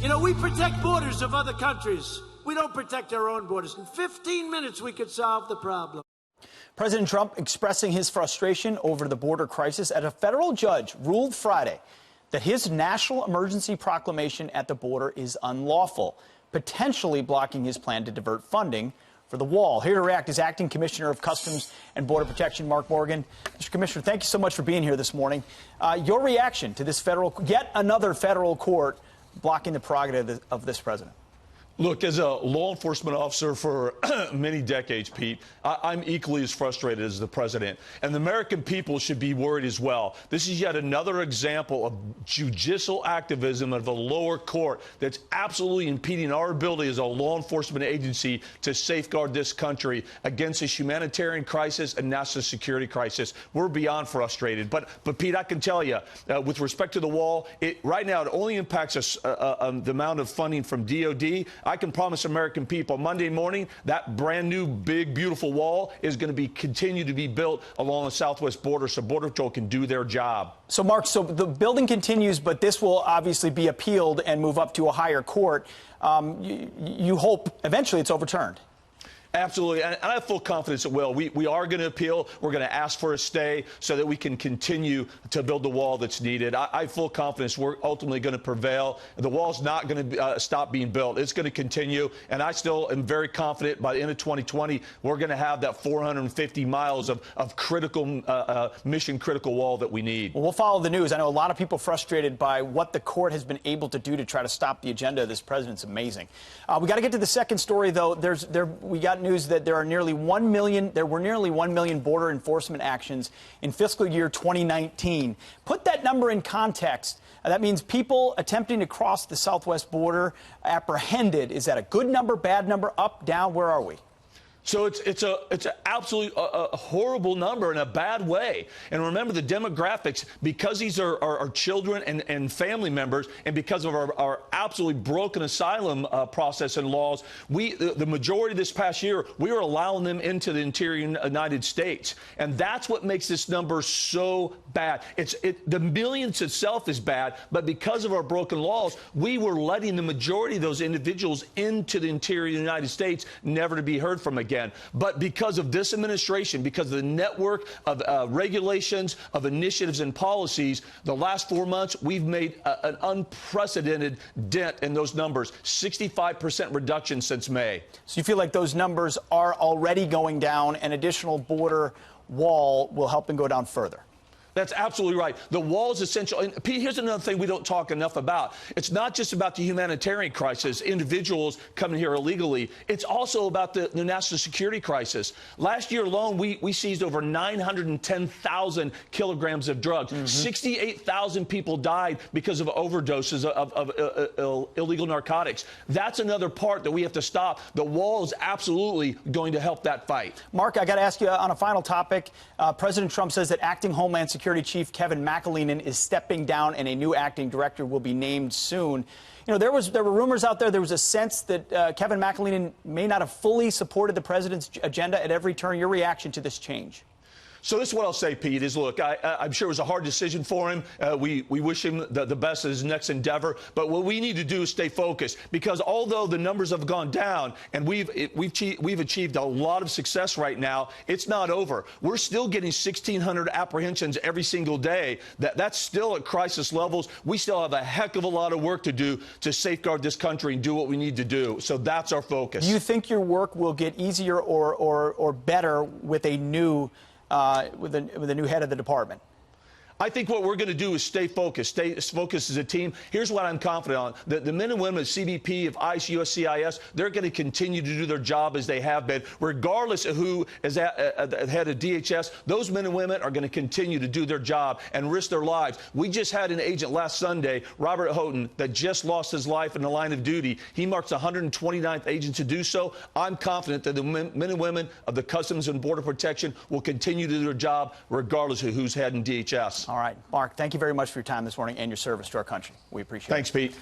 You know, we protect borders of other countries. We don't protect our own borders. In 15 minutes, we could solve the problem. President Trump expressing his frustration over the border crisis as a federal judge ruled Friday that his national emergency proclamation at the border is unlawful, potentially blocking his plan to divert funding for the wall. Here to react is Acting Commissioner of Customs and Border Protection, Mark Morgan. Mr. Commissioner, thank you so much for being here this morning. Your reaction to this yet another federal court blocking the prerogative of this president? Look, as a law enforcement officer for many decades, Pete, I'm equally as frustrated as the president. And the American people should be worried as well. This is yet another example of judicial activism of a lower court that's absolutely impeding our ability as a law enforcement agency to safeguard this country against this humanitarian crisis and national security crisis. We're beyond frustrated. But Pete, I can tell you, with respect to the wall, right now it only impacts us the amount of funding from DOD. I can promise American people Monday morning that brand new, big, beautiful wall is going to continue to be built along the southwest border so Border Patrol can do their job. So, Mark, so the building continues, but this will obviously be appealed and move up to a higher court. You hope eventually it's overturned. Absolutely, and I have full confidence it will. We are going to appeal. We're going to ask for a stay so that we can continue to build the wall that's needed. I have full confidence we're ultimately going to prevail. The wall's not going to stop being built. It's going to continue, and I still am very confident by the end of 2020 we're going to have that 450 miles of critical, mission-critical wall that we need. Well, we'll follow the news. I know a lot of people frustrated by what the court has been able to do to try to stop the agenda of this president's amazing. We got to get to the second story, though. We got news that there were nearly 1 million border enforcement actions in fiscal year 2019. Put that number in context. That means people attempting to cross the southwest border apprehended. Is that a good number, bad number, up, down? Where are we? So it's an absolutely horrible number in a bad way. And remember the demographics, because these are our children and family members, and because of our absolutely broken asylum process and laws, the majority this past year, we were allowing them into the interior United States. And that's what makes this number so bad. The millions itself is bad, but because of our broken laws, we were letting the majority of those individuals into the interior United States, never to be heard from again. But because of this administration, because of the network of regulations, of initiatives and policies, the last 4 months, we've made an unprecedented dent in those numbers, 65% reduction since May. So you feel like those numbers are already going down, and additional border wall will help them go down further? That's absolutely right. The wall is essential. And Pete, here's another thing we don't talk enough about. It's not just about the humanitarian crisis, individuals coming here illegally. It's also about the national security crisis. Last year alone, we seized over 910,000 kilograms of drugs. 68,000 people died because of overdoses of illegal narcotics. That's another part that we have to stop. The wall is absolutely going to help that fight. Mark, I got to ask you on a final topic. President Trump says that acting Homeland Security Chief Kevin McAleenan is stepping down, and a new acting director will be named soon. You know, there were rumors out there. There was a sense that Kevin McAleenan may not have fully supported the president's agenda at every turn. Your reaction to this change? So this is what I'll say, Pete, is, look, I'm sure it was a hard decision for him. We wish him the best in his next endeavor. But what we need to do is stay focused, because although the numbers have gone down and we've achieved a lot of success right now, it's not over. We're still getting 1,600 apprehensions every single day. That's still at crisis levels. We still have a heck of a lot of work to do to safeguard this country and do what we need to do. So that's our focus. Do you think your work will get easier or better with a new with a new head of the department? I think what we're going to do is stay focused as a team. Here's what I'm confident on. The men and women of CBP, of ICE, USCIS, they're going to continue to do their job as they have been, regardless of who is at the head of DHS. Those men and women are going to continue to do their job and risk their lives. We just had an agent last Sunday, Robert Houghton, that just lost his life in the line of duty. He marks the 129th agent to do so. I'm confident that the men and women of the Customs and Border Protection will continue to do their job, regardless of who's heading DHS. All right, Mark, thank you very much for your time this morning and your service to our country. We appreciate it. Thanks, Pete.